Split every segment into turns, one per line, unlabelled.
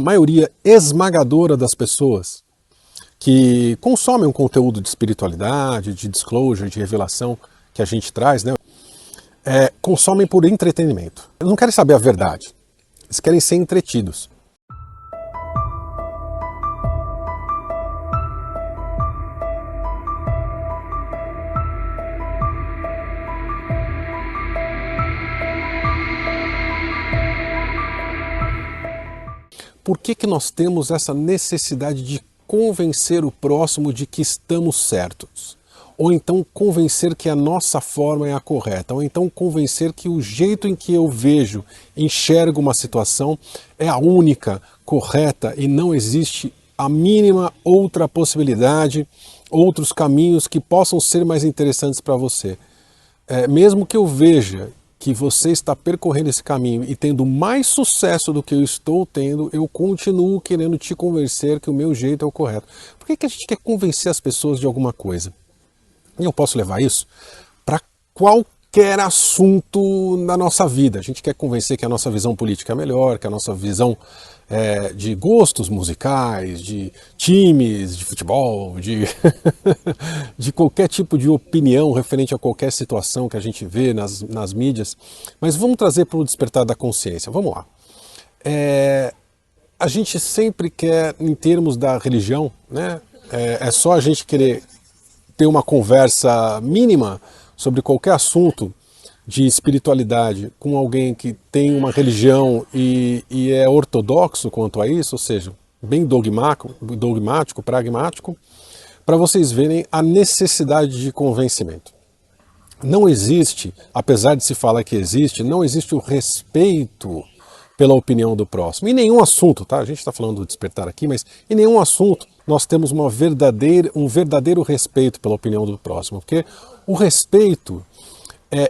A maioria esmagadora das pessoas que consomem um conteúdo de espiritualidade, de disclosure, de revelação que a gente traz, né, consomem por entretenimento. Eles não querem saber a verdade, eles querem ser entretidos. Por que nós temos essa necessidade de convencer o próximo de que estamos certos? Ou então convencer que a nossa forma é a correta? Ou então convencer que o jeito em que eu vejo, enxergo uma situação é a única correta e não existe a mínima outra possibilidade, outros caminhos que possam ser mais interessantes para você? Mesmo que eu veja que você está percorrendo esse caminho e tendo mais sucesso do que eu estou tendo, eu continuo querendo te convencer que o meu jeito é o correto. Por que a gente quer convencer as pessoas de alguma coisa? E eu posso levar isso para qualquer assunto na nossa vida. A gente quer convencer que a nossa visão política é melhor, que a nossa visão de gostos musicais, de times, de futebol, de qualquer tipo de opinião referente a qualquer situação que a gente vê nas mídias. Mas vamos trazer para o despertar da consciência. Vamos lá. A gente sempre quer, em termos da religião, né? É só a gente querer ter uma conversa mínima sobre qualquer assunto de espiritualidade com alguém que tem uma religião e é ortodoxo quanto a isso, ou seja, bem dogmático, pragmático, para vocês verem a necessidade de convencimento. Não existe, apesar de se falar que existe, não existe o respeito pela opinião do próximo. Em nenhum assunto, tá? A gente está falando do despertar aqui, mas em nenhum assunto nós temos um verdadeiro respeito pela opinião do próximo, porque o respeito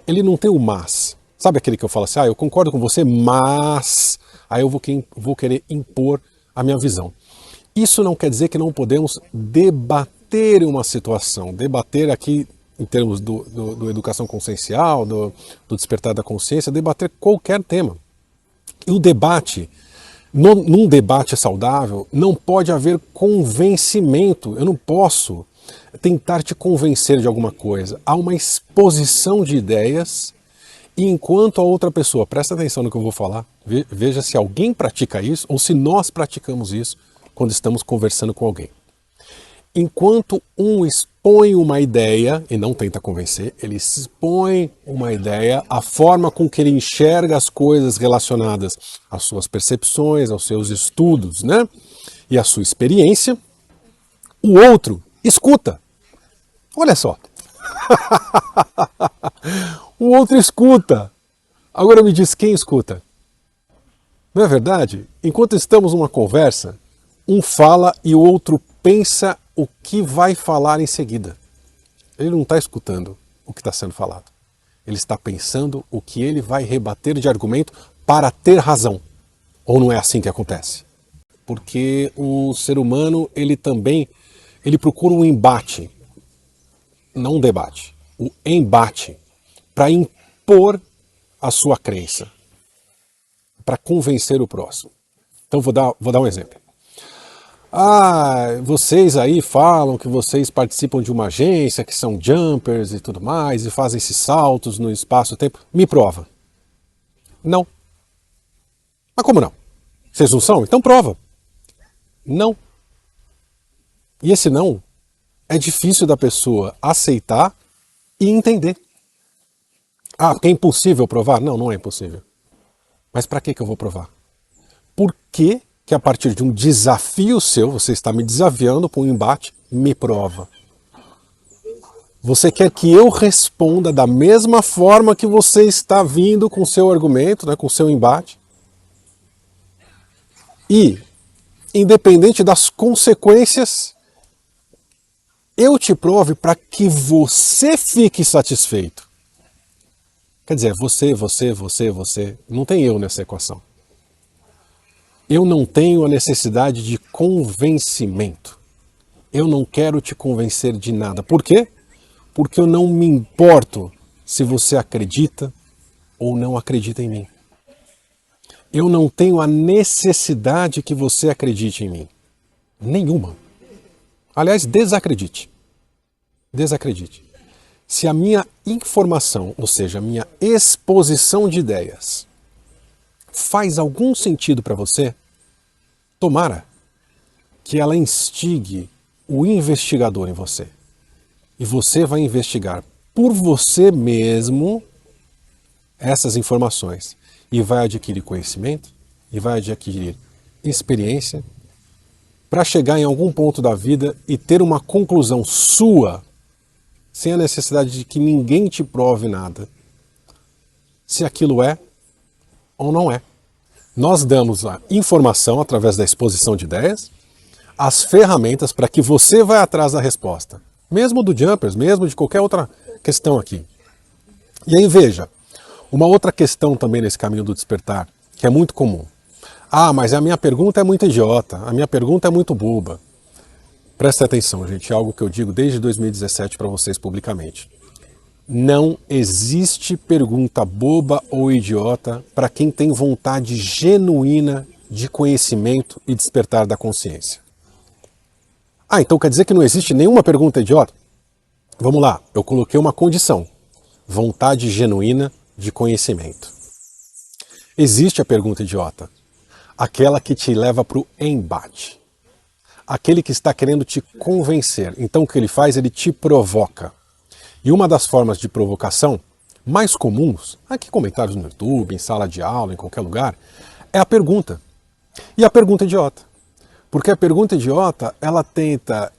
ele não tem o mas. Sabe aquele que eu falo assim, eu concordo com você, mas aí eu vou querer impor a minha visão. Isso não quer dizer que não podemos debater uma situação. Debater aqui, em termos do educação consciencial, do despertar da consciência, debater qualquer tema. E o debate, num debate saudável, não pode haver convencimento. Eu não posso tentar te convencer de alguma coisa. Há uma exposição de ideias e enquanto a outra pessoa, presta atenção no que eu vou falar, veja se alguém pratica isso ou se nós praticamos isso quando estamos conversando com alguém. Enquanto um expõe uma ideia, e não tenta convencer, ele expõe uma ideia, a forma com que ele enxerga as coisas relacionadas às suas percepções, aos seus estudos, né? E à sua experiência, o outro escuta. Olha só. O outro escuta. Agora me diz quem escuta. Não é verdade? Enquanto estamos numa conversa, um fala e o outro pensa o que vai falar em seguida. Ele não está escutando o que está sendo falado. Ele está pensando o que ele vai rebater de argumento para ter razão. Ou não é assim que acontece? Porque o ser humano, ele procura um embate, não um debate, o embate, para impor a sua crença, para convencer o próximo. Então vou dar um exemplo. Vocês aí falam que vocês participam de uma agência, que são jumpers e tudo mais, e fazem esses saltos no espaço-tempo. Me prova. Não. Mas como não? Vocês não são? Então prova. Não. E esse não é difícil da pessoa aceitar e entender. Porque é impossível provar? Não, não é impossível. Mas para que eu vou provar? Por que a partir de um desafio seu, você está me desafiando para um embate, me prova? Você quer que eu responda da mesma forma que você está vindo com o seu argumento, né, com o seu embate? E, independente das consequências, eu te prove para que você fique satisfeito. Quer dizer, você. Não tem eu nessa equação. Eu não tenho a necessidade de convencimento. Eu não quero te convencer de nada. Por quê? Porque eu não me importo se você acredita ou não acredita em mim. Eu não tenho a necessidade que você acredite em mim. Nenhuma. Aliás, desacredite. Desacredite. Se a minha informação, ou seja, a minha exposição de ideias, faz algum sentido para você, tomara que ela instigue o investigador em você. E você vai investigar por você mesmo essas informações. E vai adquirir conhecimento, e vai adquirir experiência, para chegar em algum ponto da vida e ter uma conclusão sua, sem a necessidade de que ninguém te prove nada, se aquilo é ou não é. Nós damos a informação através da exposição de ideias, as ferramentas para que você vá atrás da resposta. Mesmo do Jumpers, mesmo de qualquer outra questão aqui. E aí veja, uma outra questão também nesse caminho do despertar, que é muito comum. Ah, mas a minha pergunta é muito idiota, a minha pergunta é muito boba. Presta atenção, gente, é algo que eu digo desde 2017 para vocês publicamente. Não existe pergunta boba ou idiota para quem tem vontade genuína de conhecimento e despertar da consciência. Ah, então quer dizer que não existe nenhuma pergunta idiota? Vamos lá, eu coloquei uma condição. Vontade genuína de conhecimento. Existe a pergunta idiota. Aquela que te leva para o embate. Aquele que está querendo te convencer. Então o que ele faz? Ele te provoca. E uma das formas de provocação mais comuns, aqui comentários no YouTube, em sala de aula, em qualquer lugar, é a pergunta. E a pergunta idiota. Porque a pergunta idiota, ela tenta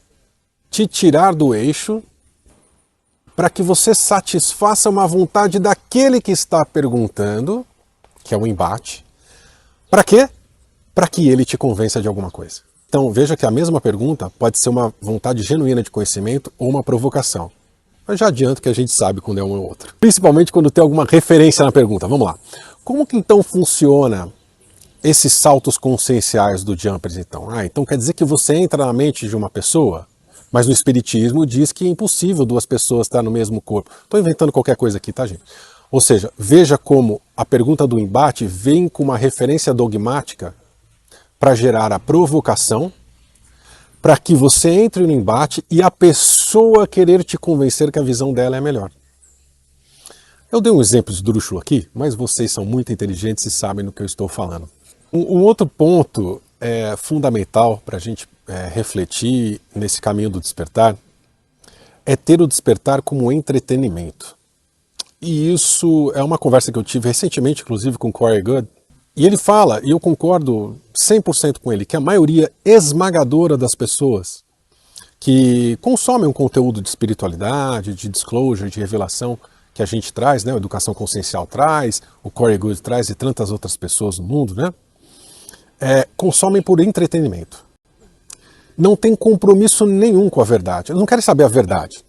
te tirar do eixo para que você satisfaça uma vontade daquele que está perguntando, que é o embate. Para quê? Para que ele te convença de alguma coisa. Então veja que a mesma pergunta pode ser uma vontade genuína de conhecimento ou uma provocação. Mas já adianto que a gente sabe quando é uma ou outra. Principalmente quando tem alguma referência na pergunta. Vamos lá. Como que então funciona esses saltos conscienciais do Jumpers então? Ah, então quer dizer que você entra na mente de uma pessoa, mas no Espiritismo diz que é impossível duas pessoas estar no mesmo corpo. Estou inventando qualquer coisa aqui, tá, gente? Ou seja, veja como a pergunta do embate vem com uma referência dogmática para gerar a provocação, para que você entre no embate e a pessoa querer te convencer que a visão dela é melhor. Eu dei um exemplo esdrúxulo aqui, mas vocês são muito inteligentes e sabem do que eu estou falando. Um outro ponto fundamental para a gente refletir nesse caminho do despertar é ter o despertar como entretenimento. E isso é uma conversa que eu tive recentemente, inclusive com Corey Goode, e ele fala, e eu concordo 100% com ele, que a maioria esmagadora das pessoas que consomem um conteúdo de espiritualidade, de disclosure, de revelação que a gente traz, né, a educação consciencial traz, o Corey Goode traz e tantas outras pessoas no mundo, né, consomem por entretenimento. Não tem compromisso nenhum com a verdade. Eles não querem saber a verdade.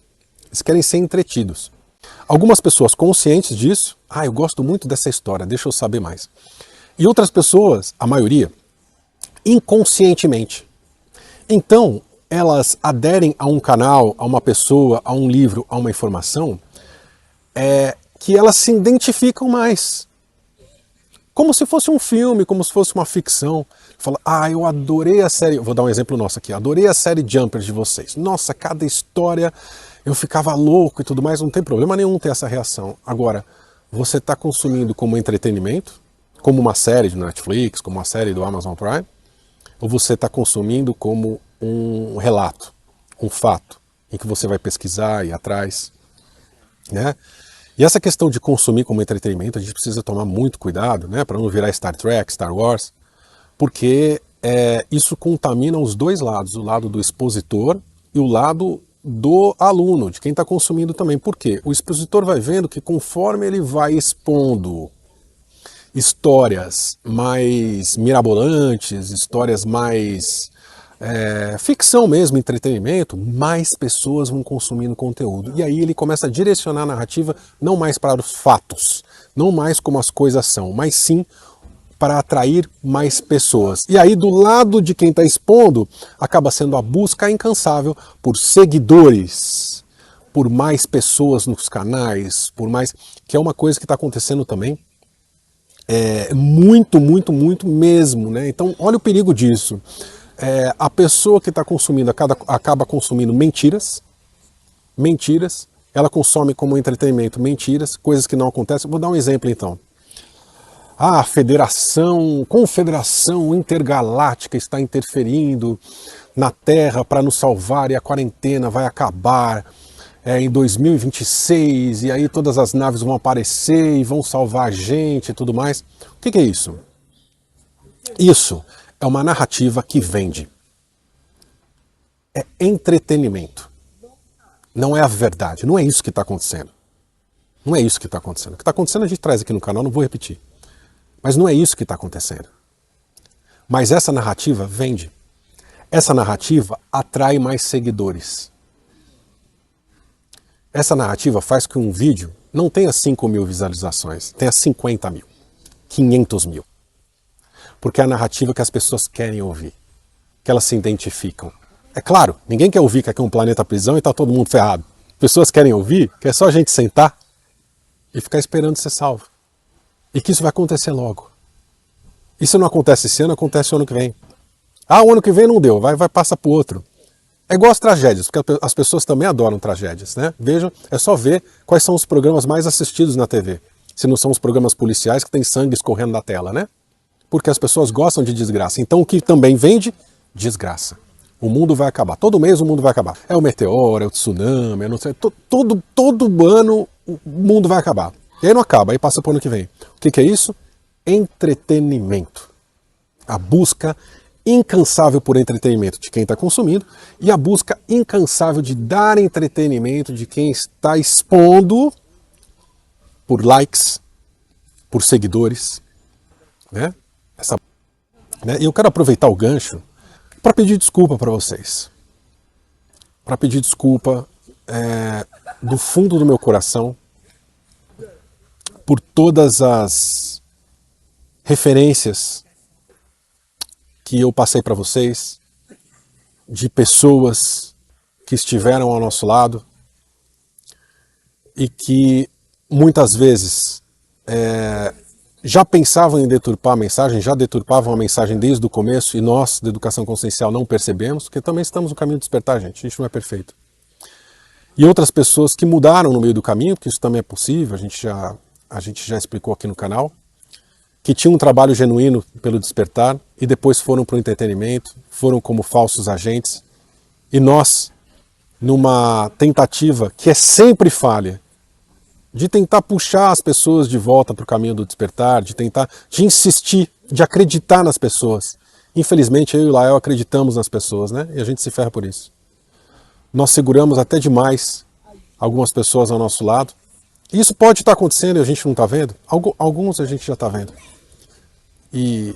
Eles querem ser entretidos. Algumas pessoas conscientes disso, eu gosto muito dessa história, deixa eu saber mais. E outras pessoas, a maioria, inconscientemente. Então, elas aderem a um canal, a uma pessoa, a um livro, a uma informação, que elas se identificam mais. Como se fosse um filme, como se fosse uma ficção. Fala, eu adorei a série, vou dar um exemplo nosso aqui, adorei a série Jumpers de vocês. Nossa, cada história eu ficava louco e tudo mais, não tem problema nenhum ter essa reação. Agora, você está consumindo como entretenimento, como uma série de Netflix, como uma série do Amazon Prime, ou você está consumindo como um relato, um fato, em que você vai pesquisar e ir atrás, né? E essa questão de consumir como entretenimento, a gente precisa tomar muito cuidado, né, para não virar Star Trek, Star Wars, porque isso contamina os dois lados, o lado do expositor e o lado do aluno, de quem está consumindo também. Por quê? O expositor vai vendo que conforme ele vai expondo histórias mais mirabolantes, histórias mais ficção mesmo, entretenimento, mais pessoas vão consumindo conteúdo. E aí ele começa a direcionar a narrativa não mais para os fatos, não mais como as coisas são, mas sim para atrair mais pessoas. E aí do lado de quem está expondo, acaba sendo a busca incansável por seguidores, por mais pessoas nos canais, por mais... que é uma coisa que está acontecendo também Muito, muito, muito mesmo, né? Então, olha o perigo disso. A pessoa que está consumindo acaba consumindo mentiras, ela consome como entretenimento mentiras, coisas que não acontecem. Vou dar um exemplo então. A Confederação Intergaláctica está interferindo na Terra para nos salvar e a quarentena vai acabar em 2026 e aí todas as naves vão aparecer e vão salvar a gente e tudo mais. O que é isso? Isso é uma narrativa que vende. É entretenimento. Não é a verdade. Não é isso que está acontecendo. Não é isso que está acontecendo. O que está acontecendo a gente traz aqui no canal, não vou repetir. Mas não é isso que está acontecendo. Mas essa narrativa vende. Essa narrativa atrai mais seguidores. Essa narrativa faz com que um vídeo não tenha 5.000 visualizações, tenha 50 mil, 500 mil. Porque é a narrativa que as pessoas querem ouvir, que elas se identificam. É claro, ninguém quer ouvir que aqui é um planeta prisão e está todo mundo ferrado. Pessoas querem ouvir que é só a gente sentar e ficar esperando ser salvo. E que isso vai acontecer logo. Isso não acontece esse ano, acontece o ano que vem. O ano que vem não deu, vai passa para o outro. É igual as tragédias, porque as pessoas também adoram tragédias, né? Vejam, é só ver quais são os programas mais assistidos na TV. Se não são os programas policiais que tem sangue escorrendo na tela, né? Porque as pessoas gostam de desgraça. Então o que também vende? Desgraça. O mundo vai acabar. Todo mês o mundo vai acabar. É o meteoro, é o tsunami, não sei. Todo ano o mundo vai acabar. E aí não acaba, aí passa para o ano que vem. O que é isso? Entretenimento. A busca incansável por entretenimento de quem está consumindo e a busca incansável de dar entretenimento de quem está expondo por likes, por seguidores, né? E eu quero aproveitar o gancho para pedir desculpa para vocês. Para pedir desculpa do fundo do meu coração por todas as referências que eu passei para vocês, de pessoas que estiveram ao nosso lado e que muitas vezes já pensavam em deturpar a mensagem, já deturpavam a mensagem desde o começo e nós, da educação consciencial, não percebemos, porque também estamos no caminho de despertar, gente, a gente não é perfeito. E outras pessoas que mudaram no meio do caminho, porque isso também é possível, a gente já explicou aqui no canal, que tinham um trabalho genuíno pelo despertar e depois foram para o entretenimento, foram como falsos agentes. E nós, numa tentativa que é sempre falha, de tentar puxar as pessoas de volta para o caminho do despertar, de insistir, de acreditar nas pessoas. Infelizmente, eu e o Lael acreditamos nas pessoas, né? E a gente se ferra por isso. Nós seguramos até demais algumas pessoas ao nosso lado. E isso pode estar acontecendo e a gente não está vendo. Alguns a gente já está vendo. E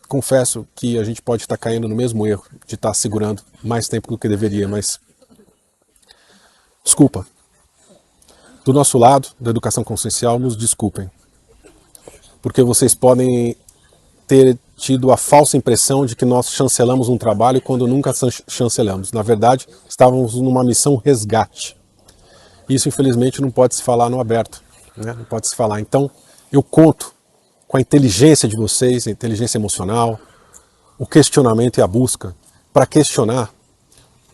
confesso que a gente pode estar caindo no mesmo erro de estar segurando mais tempo do que deveria, mas desculpa. Do nosso lado, da educação consciencial, nos desculpem. Porque vocês podem ter tido a falsa impressão de que nós chancelamos um trabalho quando nunca chancelamos. Na verdade, estávamos numa missão resgate. Isso, infelizmente, não pode se falar no aberto, né? Não pode se falar. Então, eu conto com a inteligência de vocês, a inteligência emocional, o questionamento e a busca para questionar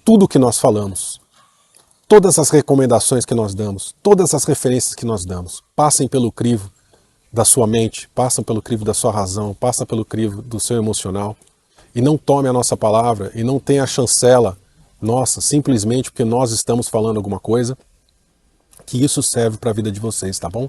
tudo o que nós falamos. Todas as recomendações que nós damos, todas as referências que nós damos, passem pelo crivo da sua mente, passam pelo crivo da sua razão, passam pelo crivo do seu emocional e não tome a nossa palavra e não tenha a chancela nossa, simplesmente porque nós estamos falando alguma coisa, que isso serve para a vida de vocês, tá bom?